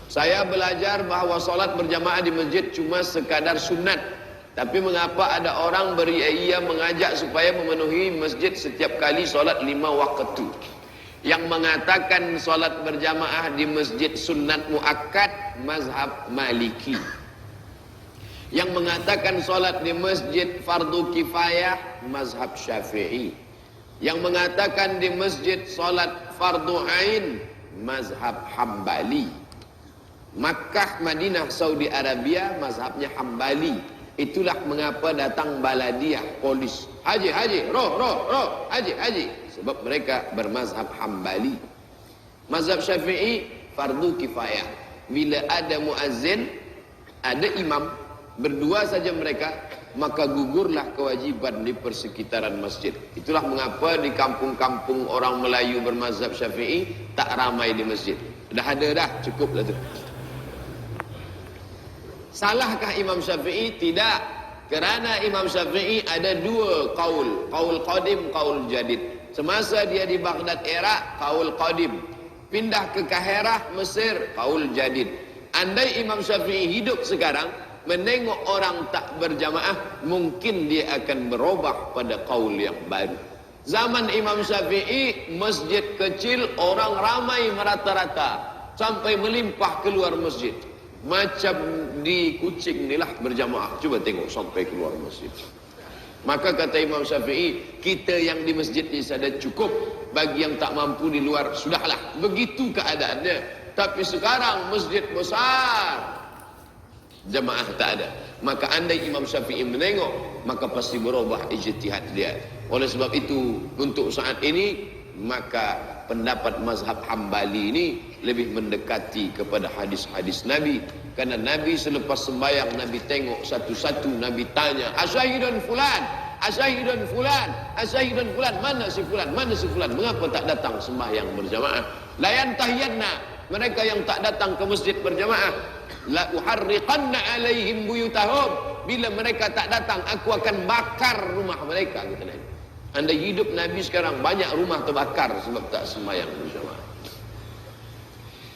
Saya belajar bahawa solat berjamaah di masjid cuma sekadar sunat. Tapi mengapa ada orang beria mengajak supaya memenuhi masjid setiap kali solat 5 waktu? Yang mengatakan solat berjamaah di masjid sunat muakkad, mazhab Maliki. Yang mengatakan solat di masjid fardu kifayah, mazhab Syafi'i. Yang mengatakan di masjid solat fardu ain, mazhab Hambali. Makkah, Madinah, Saudi Arabia, mazhabnya Hambali. Itulah mengapa datang baladiah, polis. Haji, haji, roh, haji, haji. Sebab mereka bermazhab Hambali. Mazhab Syafi'i, fardu kifayah. Bila ada muazzin, ada imam, berdua saja mereka, maka gugurlah kewajiban di persekitaran masjid. Itulah mengapa di kampung-kampung orang Melayu bermazhab Syafi'i tak ramai di masjid. Dah ada dah, cukup lah tu. Salahkah Imam Syafi'i? Tidak. Kerana Imam Syafi'i ada dua qaul, qaul qadim, qaul jadid. Semasa dia di Baghdad, Iraq, qaul qadim. Pindah ke Kahirah, Mesir, qaul jadid. Andai Imam Syafi'i hidup sekarang, menengok orang tak berjamaah, mungkin dia akan berubah pada qaul yang baru. Zaman Imam Syafi'i, masjid kecil, orang ramai merata-rata sampai melimpah keluar masjid. Macam di Kuching inilah berjamaah. Cuba tengok sampai keluar masjid. Maka kata Imam Syafi'i, kita yang di masjid ini sudah cukup. Bagi yang tak mampu di luar, sudahlah. Begitu keadaannya. Tapi sekarang masjid besar, jamaah tak ada. Maka andai Imam Syafi'i menengok, maka pasti berubah ijtihad dia. Oleh sebab itu, untuk saat ini, maka pendapat mazhab Hambali ini lebih mendekati kepada hadis-hadis Nabi. Karena Nabi selepas sembahyang, Nabi tengok satu-satu, Nabi tanya, asyahidun fulan, asyahidun fulan, asyahidun fulan, mana si fulan, mana si fulan, mengapa tak datang sembahyang berjamaah? Layan tahiyanna, mereka yang tak datang ke masjid berjamaah, la uharriqanna alaihim buyutahum, bila mereka tak datang, aku akan bakar rumah mereka, kata Nabi. Anda hidup Nabi sekarang banyak rumah terbakar sebab tak sembahyang berjamaah.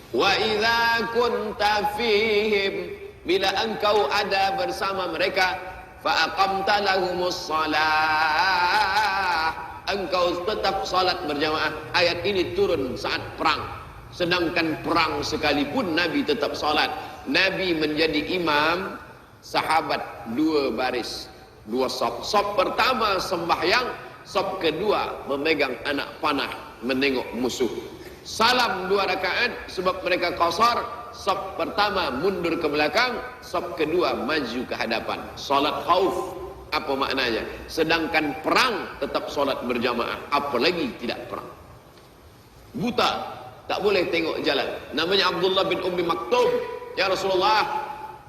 Wa idza kunta fihim, bila engkau ada bersama mereka, fa aqamta lahumus shalah, engkau tetap salat berjamaah. Ayat ini turun saat perang. Sedangkan perang sekalipun Nabi tetap salat. Nabi menjadi imam, sahabat dua baris, dua saf. Saf pertama sembahyang, saf kedua memegang anak panah menengok musuh. Salam 2 rakaat sebab mereka qasar. Saf pertama mundur ke belakang, saf kedua maju ke hadapan. Salat khauf. Apa maknanya? Sedangkan perang tetap salat berjamaah, apalagi tidak perang. Buta, tak boleh tengok jalan. Namanya Abdullah bin Ummi Maktum. Ya Rasulullah,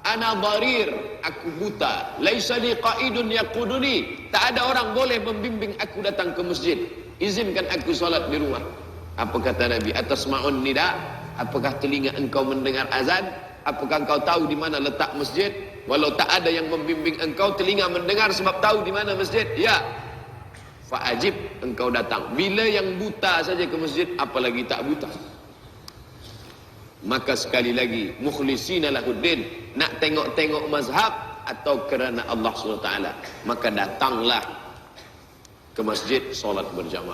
ana dharir, aku buta. Laisa li qaidun yaquduni, tak ada orang boleh membimbing aku datang ke masjid. Izinkan aku salat di rumah. Apa kata Nabi? Atasma'un nida? Apakah telinga engkau mendengar azan? Apakah engkau tahu di mana letak masjid? Walau tak ada yang membimbing engkau, telinga mendengar sebab tahu di mana masjid. Ya. Fa'ajib, engkau datang. Bila yang buta saja ke masjid, apalagi tak buta. Maka sekali lagi, mukhlisina lahuddin, nak tengok-tengok mazhab atau kerana Allah SWT, maka datanglah ke masjid solat berjamaah.